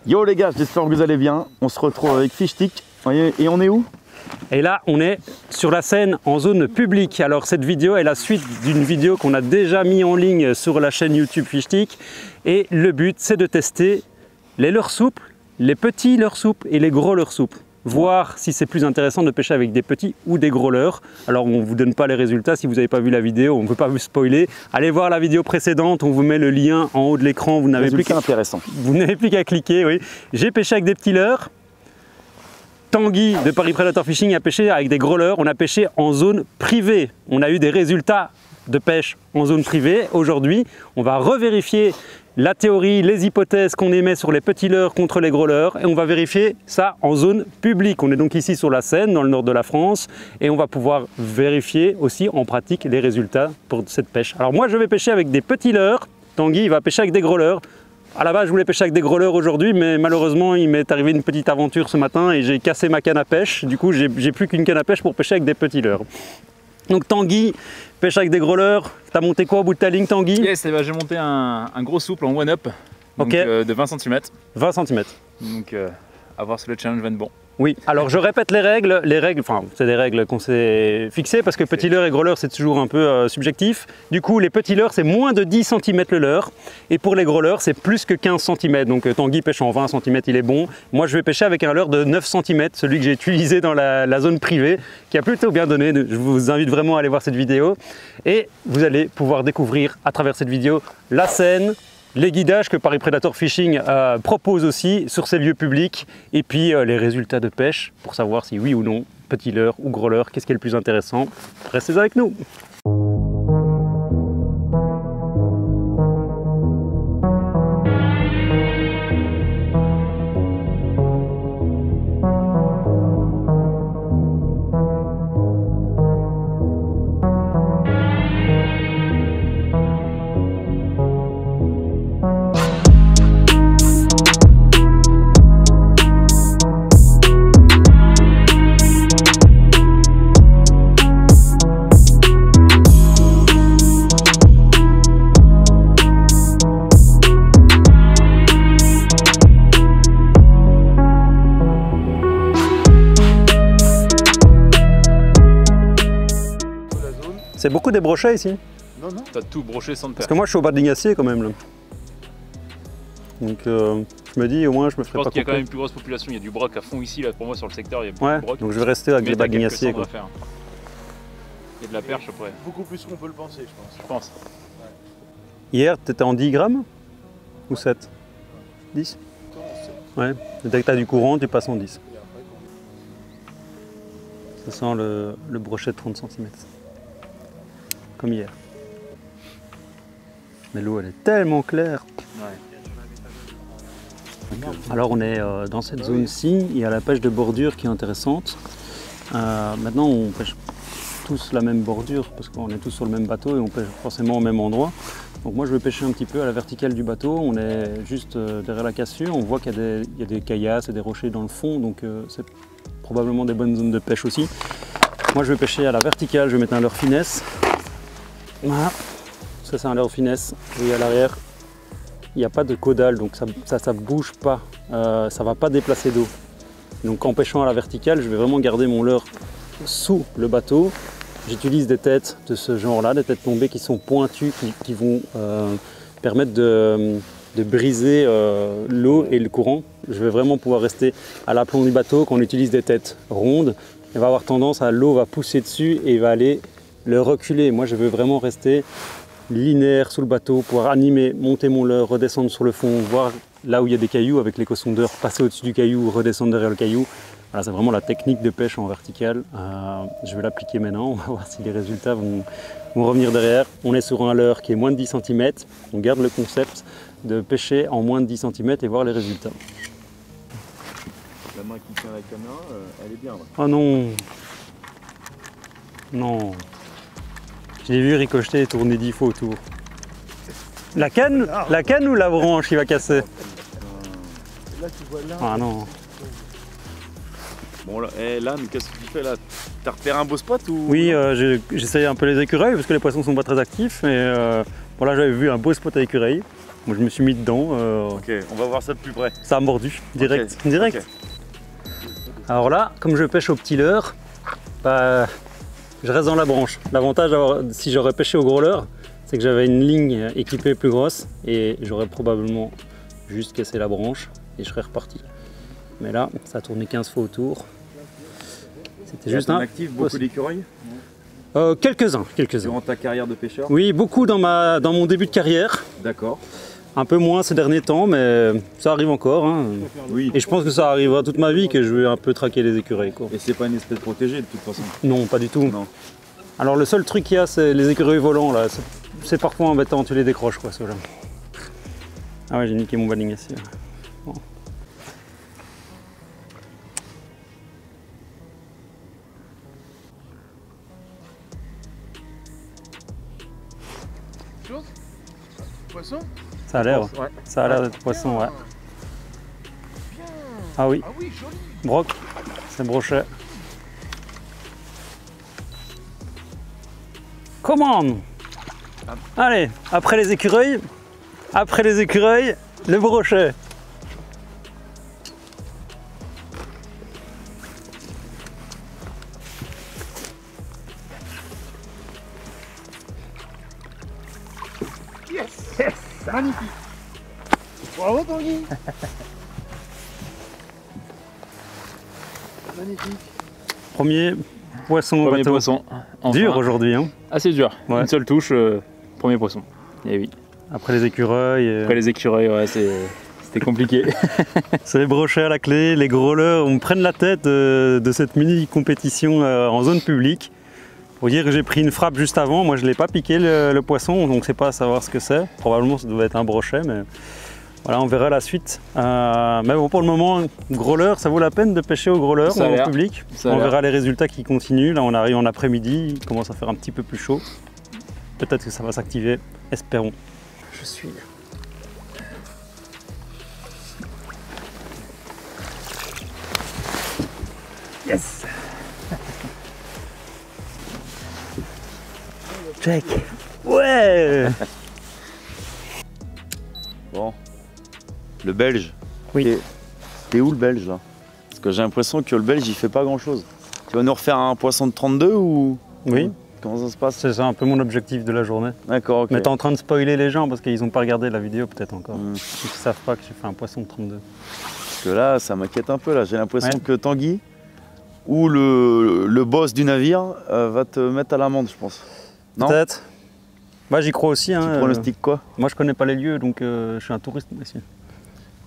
Yo les gars, j'espère que vous allez bien. On se retrouve avec Fishstick. Et on est où? Et là, on est sur la Seine en zone publique. Alors cette vidéo est la suite d'une vidéo qu'on a déjà mis en ligne sur la chaîne YouTube Fishstick. Et le but, c'est de tester les leurres souples, les petits leurres souples et les gros leurres souples. Voir si c'est plus intéressant de pêcher avec des petits ou des gros leurres. Alors on ne vous donne pas les résultats si vous n'avez pas vu la vidéo, on ne peut pas vous spoiler. Allez voir la vidéo précédente, on vous met le lien en haut de l'écran. Vous n'avez plus qu'à cliquer. Oui. J'ai pêché avec des petits leurres. Tanguy de Paris Predator Fishing a pêché avec des gros leurres. On a pêché en zone privée. On a eu des résultats de pêche en zone privée. Aujourd'hui, on va revérifier la théorie, les hypothèses qu'on émet sur les petits leurres contre les gros leurres et on va vérifier ça en zone publique. On est donc ici sur la Seine, dans le nord de la France et on va pouvoir vérifier aussi en pratique les résultats pour cette pêche. Alors moi je vais pêcher avec des petits leurres, Tanguy va pêcher avec des gros leurres. À la base je voulais pêcher avec des gros leurres aujourd'hui mais malheureusement il m'est arrivé une petite aventure ce matin et j'ai cassé ma canne à pêche. Du coup j'ai plus qu'une canne à pêche pour pêcher avec des petits leurres. Donc Tanguy pêche avec des gros leurres. T'as monté quoi au bout de ta ligne, Tanguy? Yes, j'ai monté un gros souple en one-up de 20 cm. 20 cm. Donc à voir si le challenge va être bon. Oui, alors je répète les règles, enfin c'est des règles qu'on s'est fixées parce que petit leurre et gros leurre c'est toujours un peu subjectif. Du coup les petits leurres c'est moins de 10 cm le leurre et pour les gros leurres c'est plus que 15 cm. Donc Tanguy pêche en 20 cm, il est bon. Moi je vais pêcher avec un leurre de 9 cm, celui que j'ai utilisé dans la zone privée qui a plutôt bien donné. Je vous invite vraiment à aller voir cette vidéo et vous allez pouvoir découvrir à travers cette vidéo la Seine, les guidages que Paris Predator Fishing propose aussi sur ces lieux publics et puis les résultats de pêche pour savoir si oui ou non, petit leurre ou gros leurre, qu'est-ce qui est le plus intéressant. Restez avec nous. C'est beaucoup des brochets ici? Non, non. T'as tout broché sans te Parce que moi je suis au bas de l'Ignacier quand même là. Donc je me dis au moins je me ferai pas couper. Je pense qu'il y a quand même une plus grosse population, il y a du broc à fond ici, là pour moi sur le secteur il y a beaucoup de broc. Donc je vais rester avec les bas de l'Ignacier. Il y a de la perche après. Beaucoup plus qu'on peut le penser je pense. Je pense. Ouais. Hier tu étais en 10 grammes? Ou 7? 10? Ouais, dès que tu as du courant tu passes en 10. Ça sent le brochet de 30 cm. Comme hier. Mais l'eau elle est tellement claire. Ouais. Alors on est dans cette zone-ci, il y a la pêche de bordure qui est intéressante. Maintenant on pêche tous la même bordure parce qu'on est tous sur le même bateau et on pêche forcément au même endroit. Donc moi je vais pêcher un petit peu à la verticale du bateau, on est juste derrière la cassure, on voit qu'il y a des caillasses et des rochers dans le fond, donc c'est probablement des bonnes zones de pêche aussi. Moi je vais pêcher à la verticale, je vais mettre un leurre finesse. Voilà, ça c'est un leurre finesse, et à l'arrière il n'y a pas de caudale donc ça ne bouge pas, ça ne va pas déplacer d'eau. Donc en pêchant à la verticale je vais vraiment garder mon leurre sous le bateau. J'utilise des têtes de ce genre là, des têtes tombées qui sont pointues, qui vont permettre de briser l'eau et le courant. Je vais vraiment pouvoir rester à l'aplomb du bateau. Quand on utilise des têtes rondes, il va avoir tendance à l'eau va pousser dessus et il va aller le reculer. Moi je veux vraiment rester linéaire sous le bateau, pouvoir animer, monter mon leurre, redescendre sur le fond, voir là où il y a des cailloux avec l'éco-sondeur, passer au-dessus du caillou, redescendre derrière le caillou. Voilà, c'est vraiment la technique de pêche en verticale. Je vais l'appliquer maintenant, on va voir si les résultats vont revenir derrière. On est sur un leurre qui est moins de 10 cm, on garde le concept de pêcher en moins de 10 cm et voir les résultats. La main qui tient la caméra, elle est bien. Là. Oh non! Non! Je l'ai vu ricocheter et tourner 10 fois autour. La canne ou la branche qui va casser? Là, tu vois là. Ah non! Bon là, là mais qu'est-ce que tu fais là? T'as repéré un beau spot ou? Oui, j'essaye un peu les écureuils parce que les poissons sont pas très actifs. Et voilà, j'avais vu un beau spot à écureuils. Moi je me suis mis dedans. Ok, on va voir ça de plus près. Ça a mordu, direct. Ok, Direct. ok. Alors là, comme je pêche au petit leurre, bah, je reste dans la branche. L'avantage si j'aurais pêché au gros leurre, c'est que j'avais une ligne équipée plus grosse et j'aurais probablement juste cassé la branche et je serais reparti. Mais là, ça a tourné 15 fois autour. C'était juste un... actif beaucoup d'écureuils Quelques-uns. durant ta carrière de pêcheur? Oui, beaucoup dans mon début de carrière. D'accord. Un peu moins ces derniers temps, mais ça arrive encore. Hein. Oui. Et je pense que ça arrivera toute ma vie que je vais un peu traquer les écureuils, quoi. Et c'est pas une espèce protégée de toute façon? Non, pas du tout. Non. Alors le seul truc qu'il y a, c'est les écureuils volants là. C'est parfois embêtant, tu les décroches quoi, ceux-là. Ah ouais, j'ai niqué mon banning ici. Bon. Poisson? Ça a l'air. Ouais. Ça a l'air d'être poisson, ouais. Ah oui. Ah oui, joli. Broc, c'est brochet. Come on! Allez, après les écureuils, le brochet. Yes, yes, magnifique. Bravo Tanguy. Magnifique. Premier poisson au Premier bateau. poisson. Enfin. Dur aujourd'hui, hein. Assez dur. Ouais. Une seule touche, premier poisson. Et oui. Après les écureuils. Après les écureuils, ouais, c'était compliqué. C'est les brochets à la clé, les gros leurres. On me prenne la tête de cette mini compétition en zone publique. Faut dire que j'ai pris une frappe juste avant. Moi, je l'ai pas piqué le poisson, donc c'est pas à savoir ce que c'est. Probablement, ça doit être un brochet, mais voilà, on verra la suite. Mais bon, pour le moment, gros leurre, ça vaut la peine de pêcher au gros leurre Ça a en l'air. public. Ça a On l'air. verra les résultats qui continuent. Là, on arrive en après-midi, il commence à faire un petit peu plus chaud. Peut-être que ça va s'activer. Espérons. Je suis. Yes. Check. Ouais. Bon. Le belge. Oui. T'es où le belge là? Parce que j'ai l'impression que le belge il fait pas grand chose. Tu vas nous refaire un poisson de 32 ou? Oui. Comment ça se passe? C'est ça un peu mon objectif de la journée. D'accord, ok. Mais t'es en train de spoiler les gens parce qu'ils n'ont pas regardé la vidéo peut-être encore. Hmm. Ils ne savent pas que j'ai fait un poisson de 32. Parce que là, ça m'inquiète un peu là. J'ai l'impression Ouais. que Tanguy ou le boss du navire va te mettre à l'amende, je pense. Non? Peut-être. Bah j'y crois aussi. Tu Hein, pronostiques quoi? moi je connais pas les lieux donc je suis un touriste ici.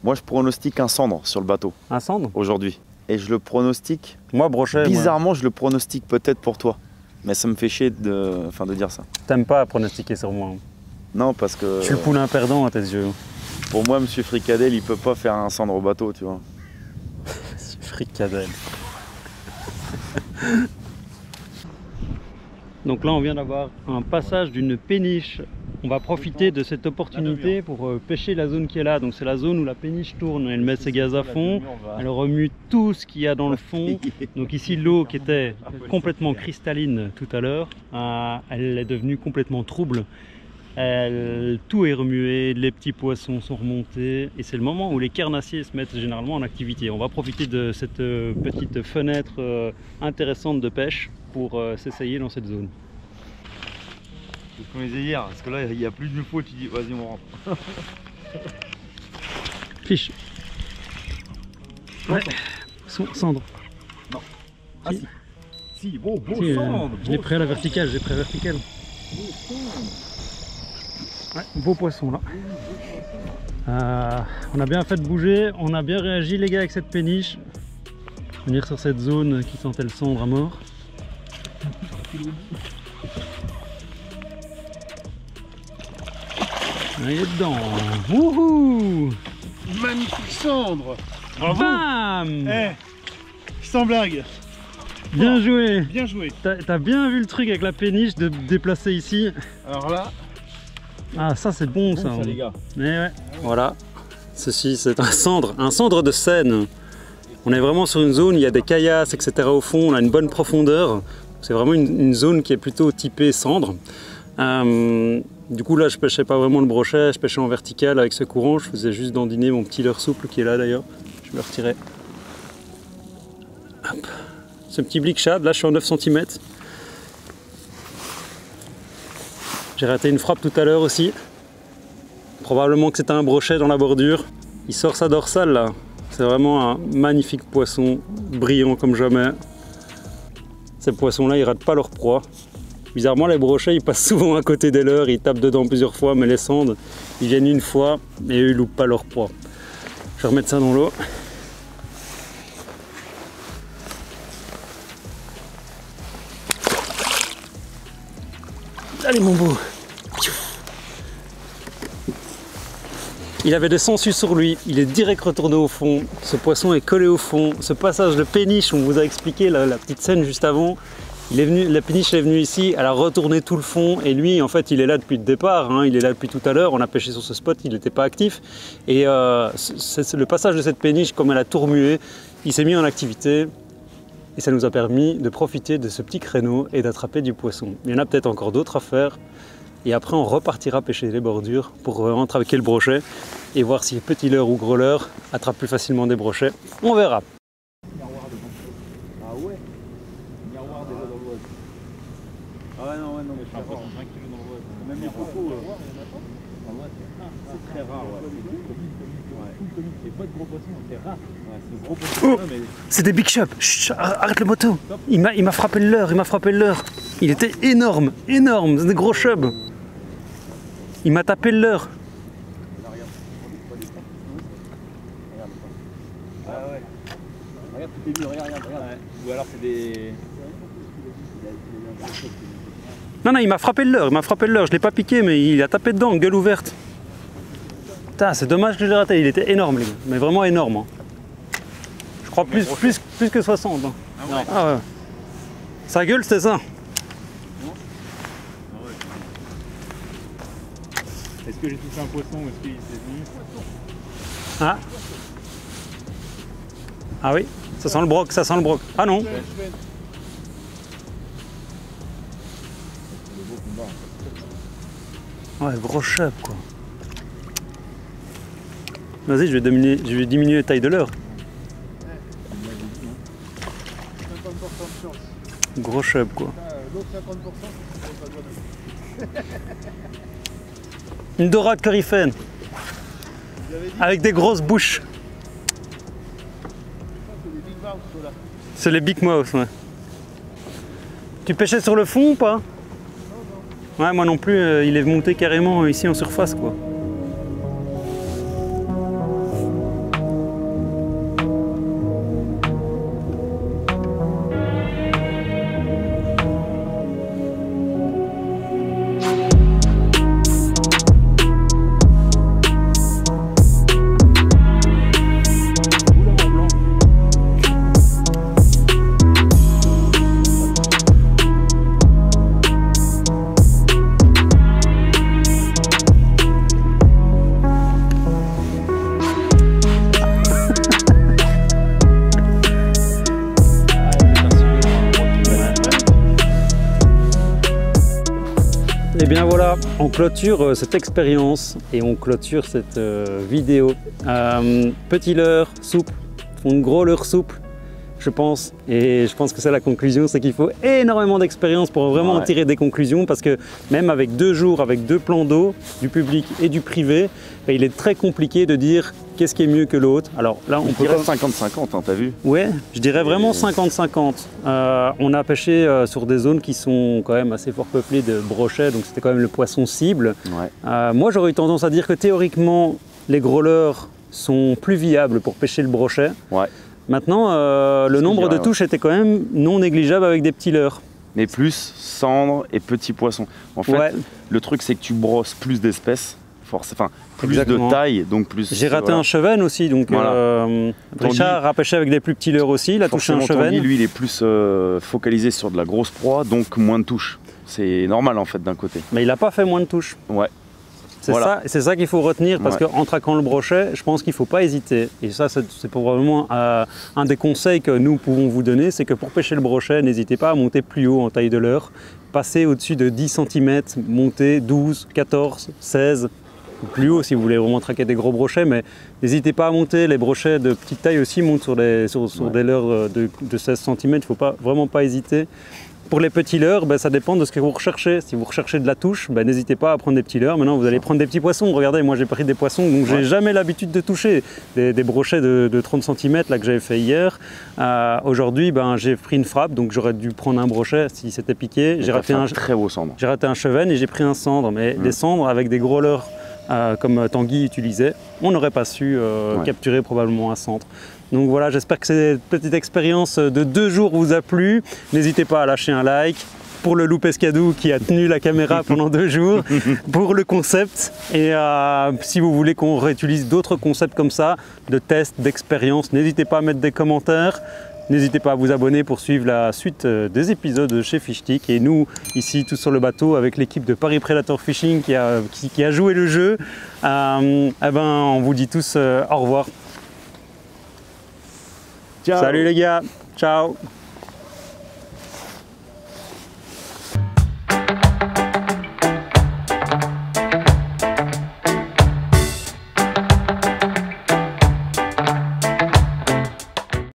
Moi, je pronostique un cendre sur le bateau Un cendre? aujourd'hui. Et je le pronostique. Moi brochet. Bizarrement, je le pronostique peut-être pour toi. Mais ça me fait chier de dire ça. T'aimes pas pronostiquer sur moi. Hein. Non, parce que Je suis le poulain perdant à tes yeux. pour moi, Monsieur Fricadelle, il peut pas faire un cendre au bateau, tu vois. Fricadelle. Donc là on vient d'avoir un passage d'une péniche. On va profiter de cette opportunité pour pêcher la zone qui est là. Donc c'est la zone où la péniche tourne, elle met ses gaz à fond, elle remue tout ce qu'il y a dans le fond. Donc ici l'eau qui était complètement cristalline tout à l'heure, elle est devenue complètement trouble. Tout est remué, les petits poissons sont remontés et c'est le moment où les carnassiers se mettent généralement en activité. On va profiter de cette petite fenêtre intéressante de pêche pour s'essayer dans cette zone. C'est ce qu'on disait hier, parce que là, il y a plus d'une fois, tu dis, vas-y, on rentre. Fiche. Ouais. Cendre. Non. Ah, si. Si, beau Si, je l'ai pris à la verticale, j'ai pris à la verticale. Ouais, beau poisson là. On a bien fait de bouger, on a bien réagi les gars avec cette péniche. Venir sur cette zone qui sentait le cendre à mort. Il est dedans. Wouhou! Magnifique cendre. Bravo. Bam! Eh, sans blague. Bien joué! Bien joué. T'as bien vu le truc avec la péniche de déplacer ici. Alors là, Ah ça c'est bon, ça. les gars. Mais ouais. Voilà. Ceci c'est un cendre de Seine. On est vraiment sur une zone, il y a des caillasses, etc. au fond, on a une bonne profondeur. C'est vraiment une zone qui est plutôt typée cendre. Du coup là je pêchais pas vraiment le brochet, je pêchais en vertical avec ce courant, je faisais juste dandiner mon petit leurre souple qui est là d'ailleurs. Je vais le retirer. Hop. Ce petit blick shad, là je suis en 9 cm. J'ai raté une frappe tout à l'heure aussi. Probablement que c'était un brochet dans la bordure. Il sort sa dorsale là. C'est vraiment un magnifique poisson, brillant comme jamais. Ces poissons là ils ratent pas leur proie. Bizarrement les brochets ils passent souvent à côté des leurs, ils tapent dedans plusieurs fois, mais les sandes ils viennent une fois et eux ils loupent pas leur proie. Je vais remettre ça dans l'eau. Allez mon beau. Il avait des sangsues sur lui, il est direct retourné au fond. Ce poisson est collé au fond. Ce passage de péniche, on vous a expliqué la petite scène juste avant. La péniche est venue ici, elle a retourné tout le fond et lui en fait il est là depuis le départ, hein, il est là depuis tout à l'heure, on a pêché sur ce spot, il n'était pas actif et le passage de cette péniche, comme elle a tout remué, il s'est mis en activité et ça nous a permis de profiter de ce petit créneau et d'attraper du poisson. Il y en a peut-être encore d'autres à faire et après on repartira pêcher les bordures pour vraiment travailler le brochet et voir si petit leurre ou gros leurre attrape plus facilement des brochets, on verra. Ah ouais, non, mais je suis d'accord. 20 kg dans le voile. Même les cocos, C'est très rare, ouais. C'est pas de gros poissons, c'est rare. ouais, c'est gros poissons, mais... C'est des big shops. Chut, arrête le moto. Il m'a frappé le leurre, Il était énorme, c'est des gros chubs. Il m'a tapé le leurre. Ah ouais. Regarde, tout est vu, regarde. Ouais. Ou alors c'est des... Non, il m'a frappé le leurre, je l'ai pas piqué, mais il a tapé dedans, gueule ouverte. Putain, c'est dommage que je l'ai raté, il était énorme, les gars, mais vraiment énorme. Hein. Je crois plus que 60. Hein. Ah ouais. Ah ouais. Sa gueule, c'était ça. Est-ce que j'ai touché un poisson ou est-ce qu'il s'est venu? Ah. Ah oui, ça sent le broc, Ah non. Ouais, gros chef quoi. Vas-y, je vais diminuer la taille de leurre. 50% de chance. Gros chef quoi. L'autre 50%, c'est pas Une dorade coryphène. Avec des grosses bouches. c'est des big mouths, ceux-là. C'est les big mouths, ouais. Tu pêchais sur le fond ou pas? Ouais, moi non plus, il est monté carrément ici en surface quoi. Et bien voilà, on clôture cette expérience et on clôture cette vidéo. Petit leurre souple, fond gros leurre souple, je pense. Et je pense que c'est la conclusion, c'est qu'il faut énormément d'expérience pour vraiment en tirer des conclusions, parce que même avec 2 jours, avec 2 plans d'eau, du public et du privé, il est très compliqué de dire qu'est-ce qui est mieux que l'autre. Alors là, on peut dirait 50-50, hein, t'as vu? Ouais, je dirais vraiment 50-50. On a pêché sur des zones qui sont quand même assez fort peuplées de brochets, donc c'était quand même le poisson cible. Ouais. Moi, j'aurais eu tendance à dire que théoriquement, les gros leurres sont plus viables pour pêcher le brochet. Ouais. Maintenant, le nombre de touches était quand même non négligeable avec des petits leurres. Mais plus cendres et petits poissons. En fait, le truc, c'est que tu brosses plus d'espèces. Enfin, plus de taille, donc plus... J'ai raté un chevenne aussi, donc Richard a pêché avec des plus petits leurres aussi, il a touché un chevenne. Tanguy, lui, il est plus focalisé sur de la grosse proie, donc moins de touches. C'est normal en fait d'un côté. Mais il n'a pas fait moins de touches. Ouais. C'est ça qu'il faut retenir parce qu'en traquant le brochet, je pense qu'il ne faut pas hésiter. Et ça, c'est probablement un des conseils que nous pouvons vous donner, c'est que pour pêcher le brochet, n'hésitez pas à monter plus haut en taille de leurre. Passez au-dessus de 10 cm, montez 12, 14, 16 ou plus haut si vous voulez vraiment traquer des gros brochets, mais n'hésitez pas à monter. Les brochets de petite taille aussi montent sur des leurres de 16 cm, il ne faut vraiment pas hésiter. Pour les petits leurres, ça dépend de ce que vous recherchez. Si vous recherchez de la touche, n'hésitez pas à prendre des petits leurres. Maintenant, vous allez prendre des petits poissons. Regardez, moi j'ai pris des poissons, donc j'ai jamais l'habitude de toucher. Des brochets de 30 cm là, que j'avais fait hier. Aujourd'hui, j'ai pris une frappe, donc j'aurais dû prendre un brochet si c'était piqué. J'ai raté un très beau cendre. J'ai raté un chevenne et j'ai pris un cendre. Mais des cendres avec des gros leurres, comme Tanguy utilisait, on n'aurait pas su capturer probablement un centre. Donc voilà, j'espère que cette petite expérience de 2 jours vous a plu. N'hésitez pas à lâcher un like pour le loup pescadou qui a tenu la caméra pendant 2 jours, pour le concept. Et si vous voulez qu'on réutilise d'autres concepts comme ça, de tests, d'expériences, n'hésitez pas à mettre des commentaires. N'hésitez pas à vous abonner pour suivre la suite des épisodes chez Fishtik. Et nous, ici, tous sur le bateau, avec l'équipe de Paris Predator Fishing qui a joué le jeu, on vous dit tous au revoir. Ciao. Salut les gars, ciao.